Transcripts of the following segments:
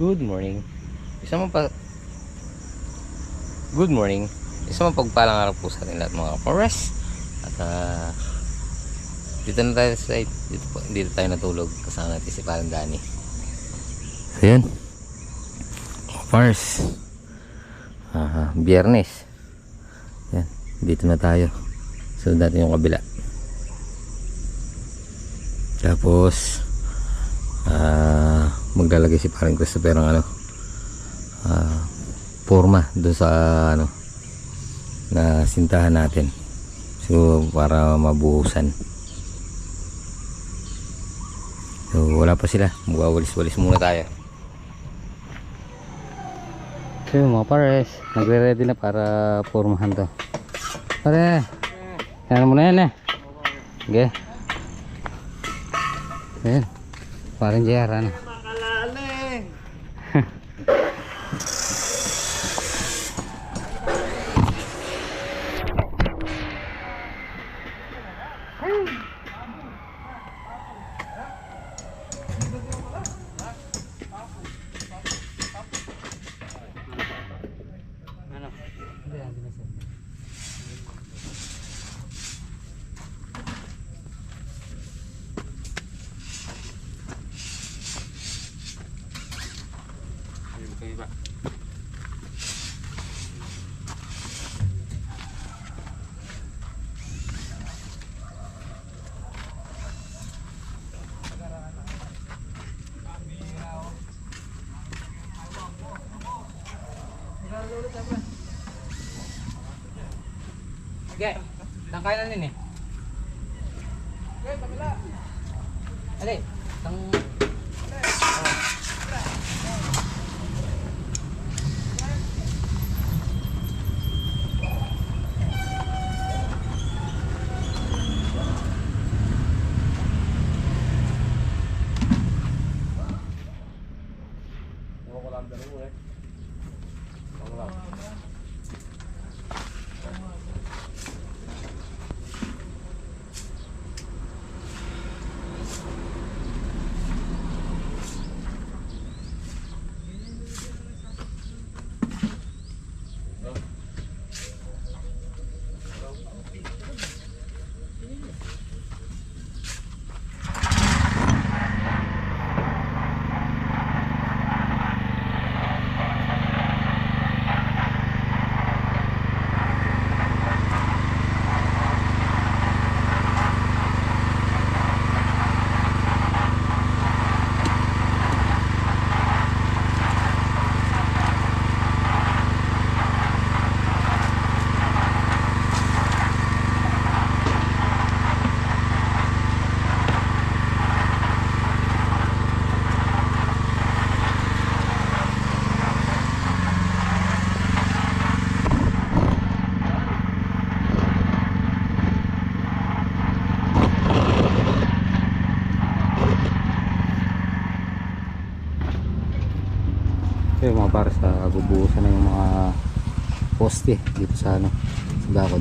Good morning. Isang mapa Good morning. Isang mapagpalang araw po sa ating lahat mga kapares. At dito na tayo sa site. Dito tayo natulog. Kasama natin si Parang Danny. So yun. Kapares. Biyernes. Yan. Dito na tayo. Sunod natin yung kabila. Tapos maglalagay si Parang Christopher ng forma doon sa na sintahan natin, so para mabuhusan. So wala pa sila, magwawalis-walis muna tayo. So mga pares, nagre-ready na para formahan to. Pare, yan mo na yan okay. Ayan, parang JR Makalaling. Okay, tangkay na nini. Okay, pagla. Ali, tang yung mga para sa gubuhusan na yung mga poste dito sa sa bakod.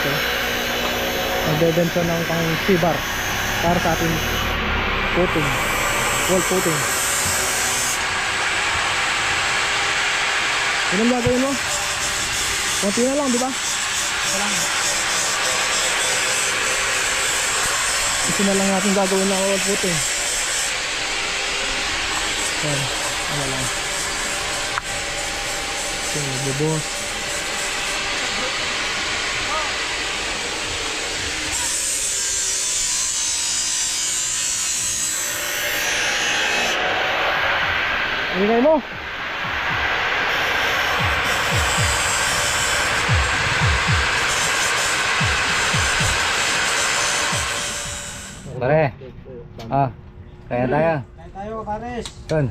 dito. Nagbebenta ng pang C-bar para sa ating footing, wall footing. Anong gagawin mo? Konti na lang, di ba? Ito na lang natin gagawin ng wall footing. Yan, ano lang. Ito, bubos. Ingay mo. Pare. Kaya tayo. Kain tayo, pares. Ton.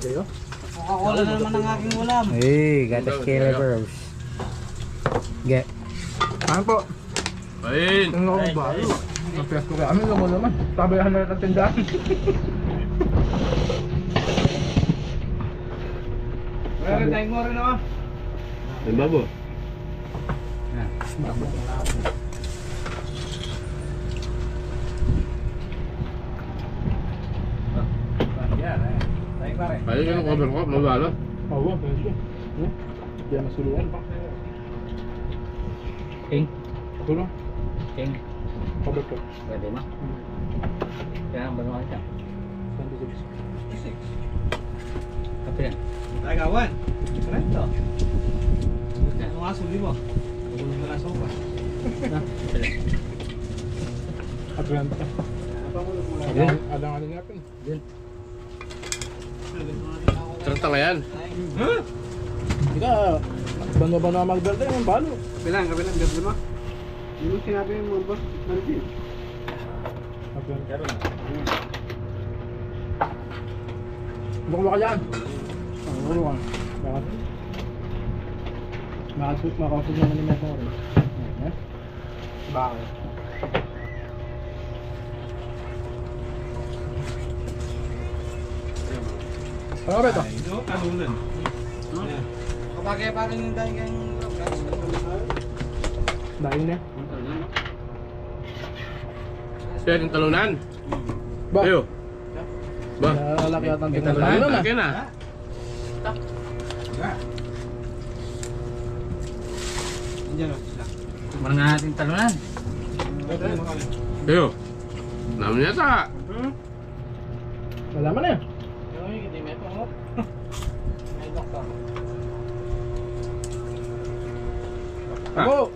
Gayo? Coca-Cola na naman ang aking ulam. Hey, got the scale bros. Get. Ano po? Kain! Ang ako ba? Ang piyas ko kami mo naman. Tabayahan na ng tindahan. Meron tayong mo rin ako. May babo. Kaya ka ng cover ko, mabalo. Oo, pwede. Diyan masuluan pa. King. Tulong. King. Pabot ko. Pwede mo. Kaya ang banuhan siya. 26. Kape yan. Tayo kawan. Correcto. Ano nga suli mo? Pagulong ka na sopa. Adrian pa. Yun. Alang-aling natin. Yun. Trata nga yan. Hindi ka, bano-bano ang magberde, yung balo. Kabilang, berde mo. Yung sinabi mo, boss, nandiyo. Adrian. Buklo ka dyan. Buklo ka. Bakit? Makakasog naman ni Meto rin. Bakit? Ano ba ito? Ito, talunan. Kapagay pa rin yung dahil kayong Dahil na. Siya yung talunan. Ba? Ayo. Ba? Lalaki yata ang Talunan, tinatalunan na. akin na. Diyan o, sila. Parang nga natin talunan. Ayo. Naman yata. Wala man eh. Ako!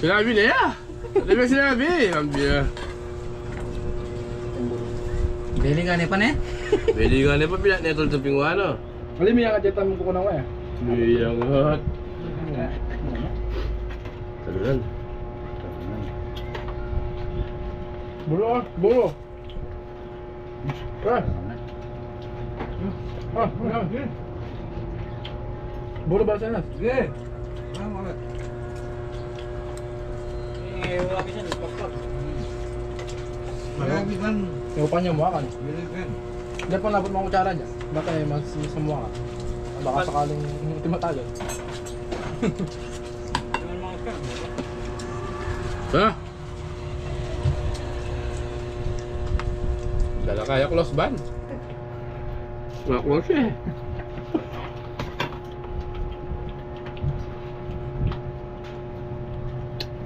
Sinabi na ya. Hindi ba sinabi? Sabi niya. Bili nga ni pan eh. Bili nga na pa pinat na ito sa pingwano. Wali may akajetan mo ko na ko eh. Biyang hot. Talunan. Bulo ah, bulo. Ah. Ah, ah. Bulo ba sana? Sige. Ano ulit? Wala ka siya, nagpapag. Marami kan. Yung pa niya mukha ka. Biligan. Hindi pa nabot mga kutsara dyan. Baka eh, mas sa mukha ka. Baka sakaling timatagal. Ano mga kan? Ha? Dala kaya close ban. Mga close eh.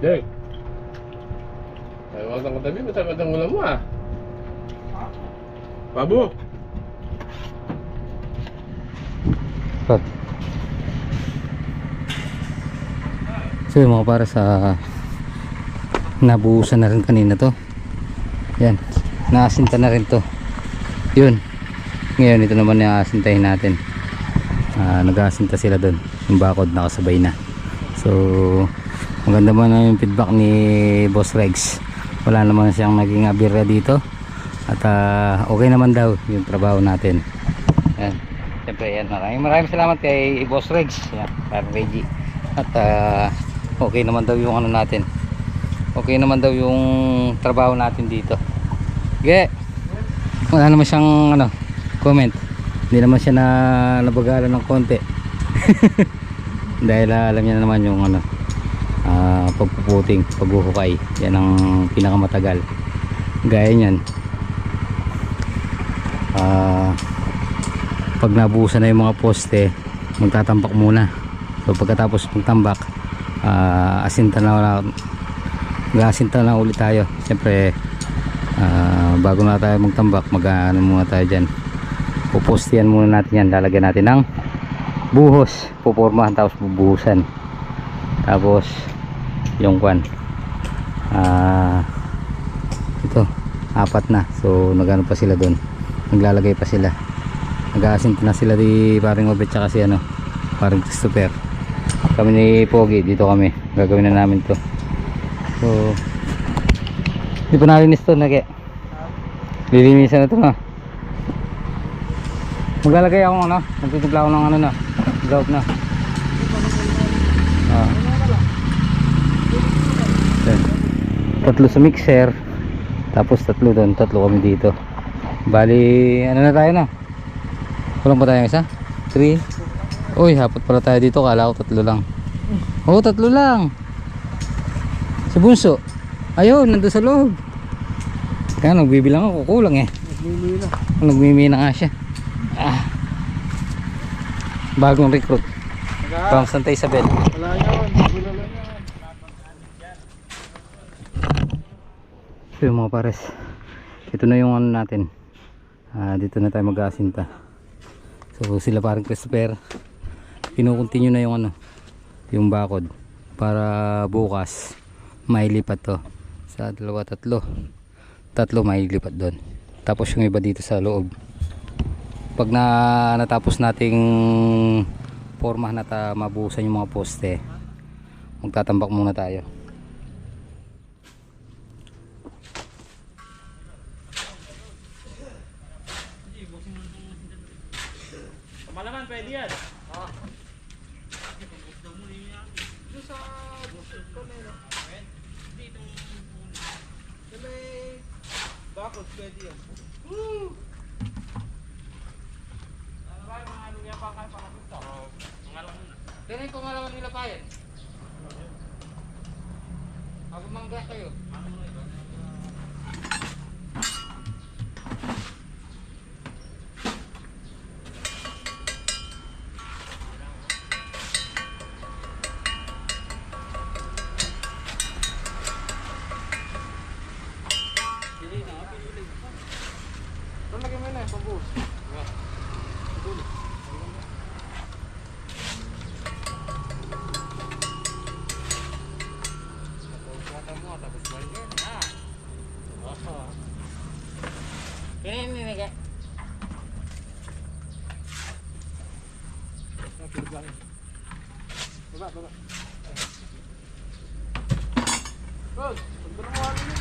Dek. Ay, wag kang katabi, matang ulam mo ah. Pabo. So yung mga para sa nabuhusan na rin kanina to. Yan. Naasinta na rin to. Yun. Ngayon ito naman yung aasintahin natin. Nag-aasinta sila doon. Yung bakod nakasabay na. So maganda man na yung feedback ni Boss Regs. Wala naman siyang naging abirya dito. At okay naman daw yung trabaho natin. Yan. Siyempre yan. Maraming salamat kay Boss Regs. Yan. Para Reggie. At okay naman daw yung ano natin. Okay naman daw yung trabaho natin dito. Okay. Wala naman siyang ano, comment. Hindi naman siya nabagalan ng konti. Dahil alam niya naman yung ano, pagpuputing, paghuhukay. Yan ang pinakamatagal. Gaya niyan, pag nabuhusan na yung mga poste, magtatambak muna. So pagkatapos magtambak, asinta na ulit tayo. Siyempre bago na tayo magtambak, mag-ano muna tayo dyan, pupostihan muna natin yan. Lalagyan natin ng buhos, pupormahan, tapos bubuhusan. Tapos yung kwan, ito, 4 na. So nagano pa sila doon, naglalagay pa sila, nag-aasinta na sila di paring Obet tsaka si paring Christopher. Kami ni Pogi, dito kami gagawin na namin to. So hindi pa nalinis to, lilinisan na to na. Maglalagay ako magtutugla ako ng glove na. Tatlo sa mixer, tapos tatlo doon, tatlo kami dito. Bali, na tayo na? Kulang pa tayong isa? 3? Uy, hapat pala tayo dito, kala ko 3 lang. Oo, 3 lang. Si Bunso, ayun, nandun sa loob. Kaya nagbibilang ako, kulang eh. Nagmimina nga siya. Bagong recruit from Santa Isabel. Wala yan. Wala lang yan. So yung mga pares, ito na yung natin. Dito na tayo mag-aasinta. So sila parang Christopher, kinukontinue na yung bakod para bukas mailipat to sa 2, 3 mailipat doon. Tapos yung iba dito sa loob. Pag natapos nating pormahan at mabuhusan yung mga poste, magtatambak muna tayo. Malaman, pwede yan. Bakit pwede yan? Ganun kung malaman nila pa yan. Magmangga kayo. Lagyan mo na yung pambuhos. Ini Baba. Bos, beruang ini.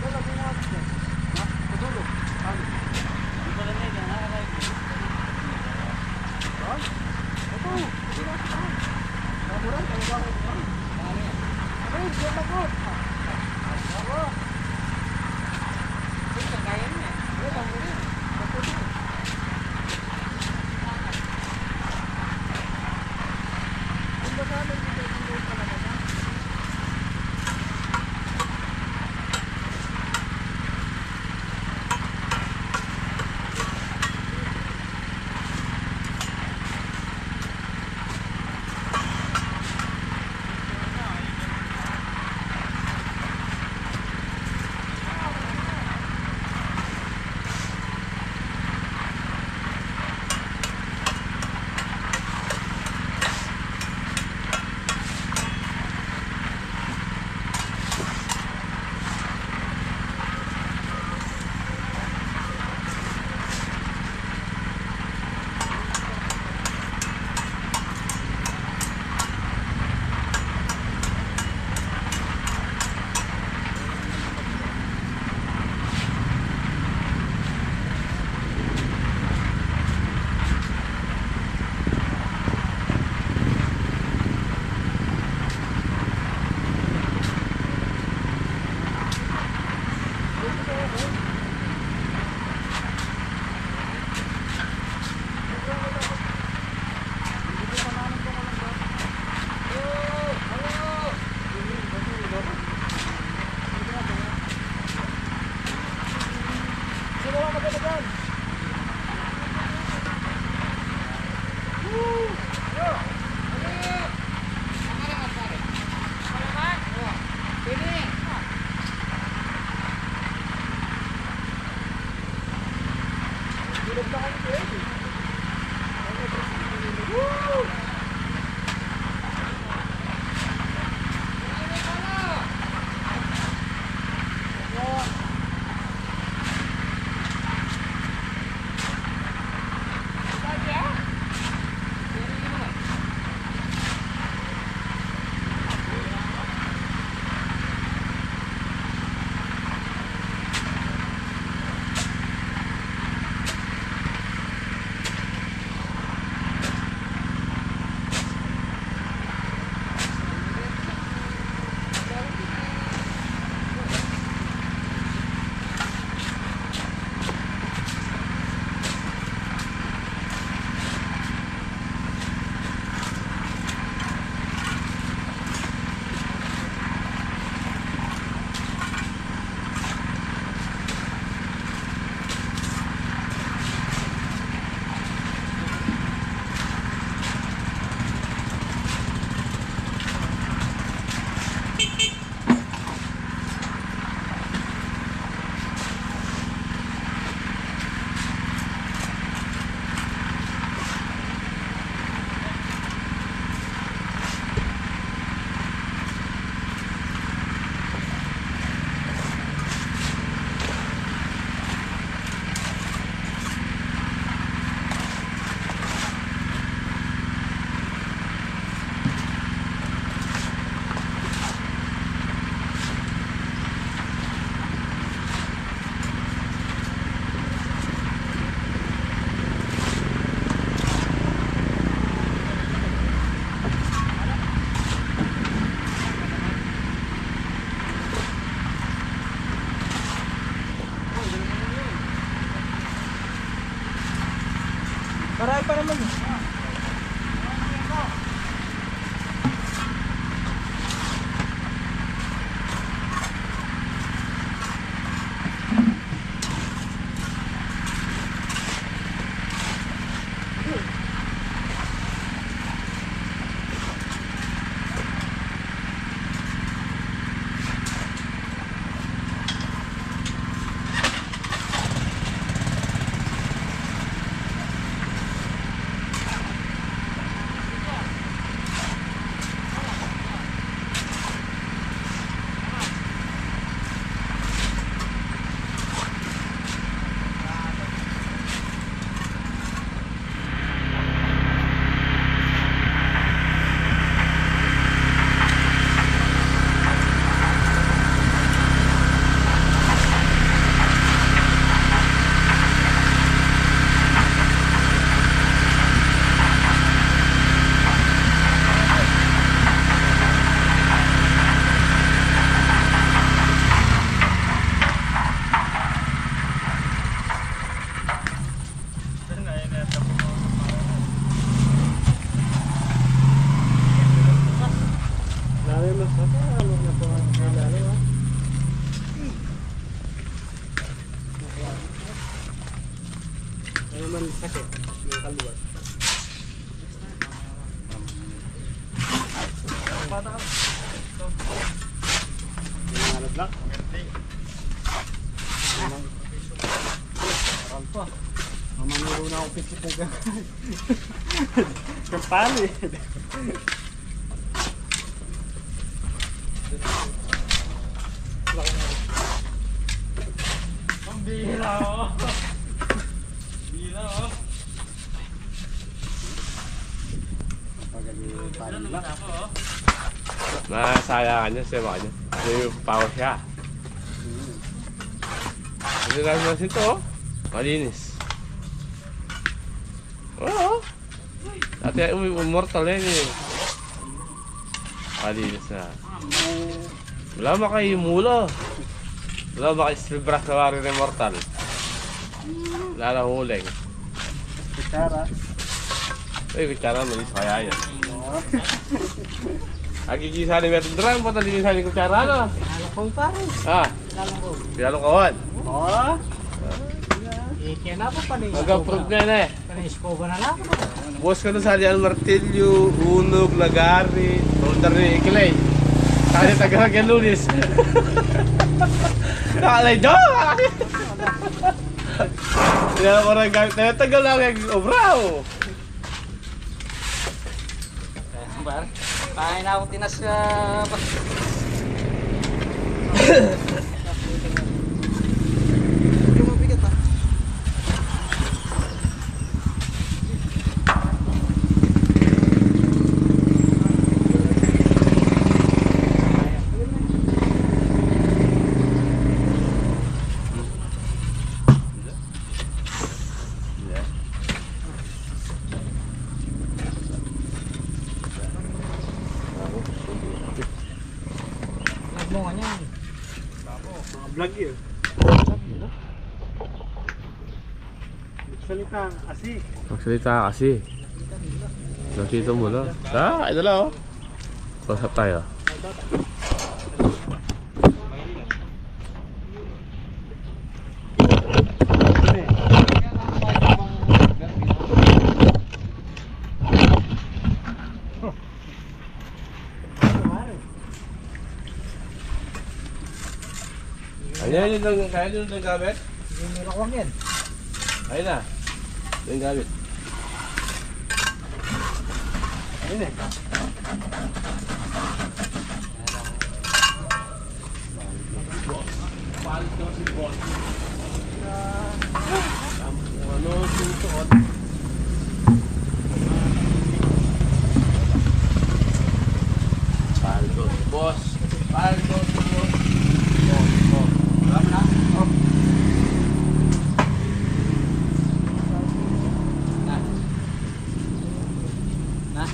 Dah beruang ini. Nah, betul. Ada. Di mana ni yang ada lagi? Bos, betul. Sudah. Kamuran kalau bang. Ada yang takut. Apa? Kita kayaknya. Dia bangunin. Betul. Marami pa naman. Mamanuro na ako pisip na gano'n. Kapali. Ang bihira oh. Bihira oh. Nasayang niya siya ba niya? May power siya. Hindi namin nasin ito oh. Malinis. Oo. Dati ay immortal yan eh. Malinis na. Wala ba kayo mula? Wala ba kayo silbras na warin immortal? Wala na huling. Kutsara. Ay, kutsara malinis kaya yan. Agigisa ni Meron Dran, patalinis ni kutsara no? Lalakong pare. Ah, Lalakong. pinalong kawan. Oo. Kaya na po panis. Mag-approve na yan eh. Panis ko ba na lang? Boss ka na sa Alian Martillo, Unog, Lagari, Rolder ni Ikilay. Kaya taga Lunis. Nakalay do! Tinala ko rin gamit na yun. Tagal lang yung obraw. Bar, pahay na akong tinas Mga vlog yun. Salita kasi. Magsalita kasi. Nakita mo na. Ito lang oh. Pasap tayo. Ayan yun lang, kaya yun lang gamit? Hindi nilawang yan. Ayun na. Yung gamit. Ayun eh. Ano, susuot? Paldo, boss. Paldo, boss. Tama na? Oh. Na?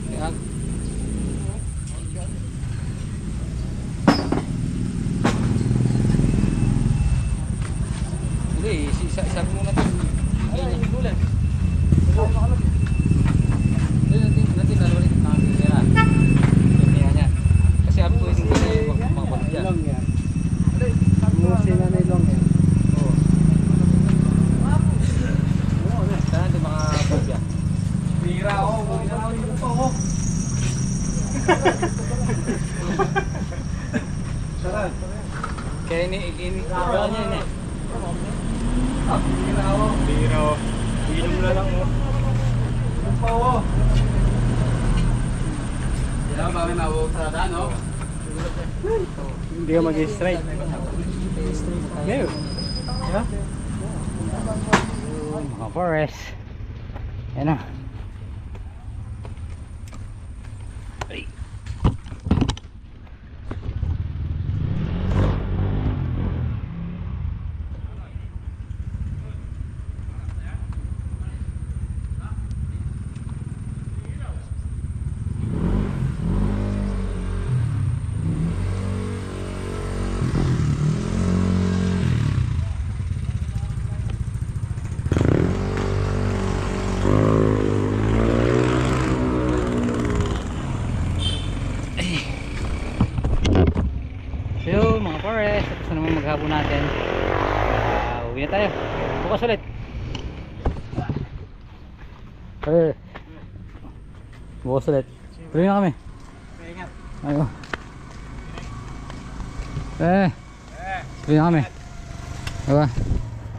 Kaya hindi, sabi mo natin. Ayun, higulan. Natin nalawalit ang mga pera. Kaya niya. Kasi sabi ko hindi ko na yung mga pamilya. Long yan. Musi na nilong yan. Oo. Oo na. Sana hindi mga pamilya. Bira ako. Huwag na ako yung ako. Sarap. Kaya ini kaya niya ini. Bira ako. Bira ako. Inom na lang oh. Inom pa ako. Yan ba may mawukrada no? Hindi ka mag-strike. Ngayon. Yeah? Mga forest. Yan na. So mga forest, tapos na naman maghapon natin. Uwi na tayo. Bukas ulit. Bukas ulit. Tuloy na kami. Ayo. Tuloy na kami. Diba?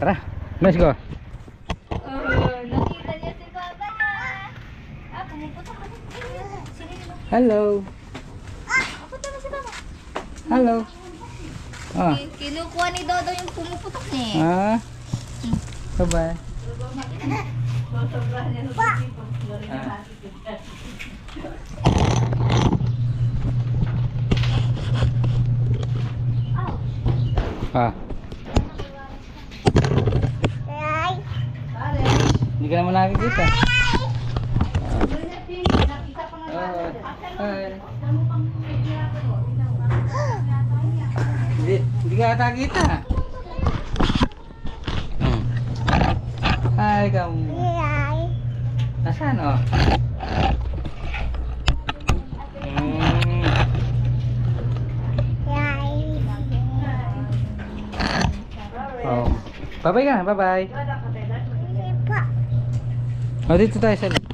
Tara, let's go. Nakita niya si Papa na. Pumuputok ka na. Hello. Punta na si Papa. Hello. Ah. Kinukuha ni Dodo yung pumuputok niya. Ah. Bye-bye. Ah. Hindi ka naman nakikita. Hindi ka nakikita. Hi, kamu. Nasaan oh? Oh. Bye-bye ka, bye-bye. Oh, dito tayo sa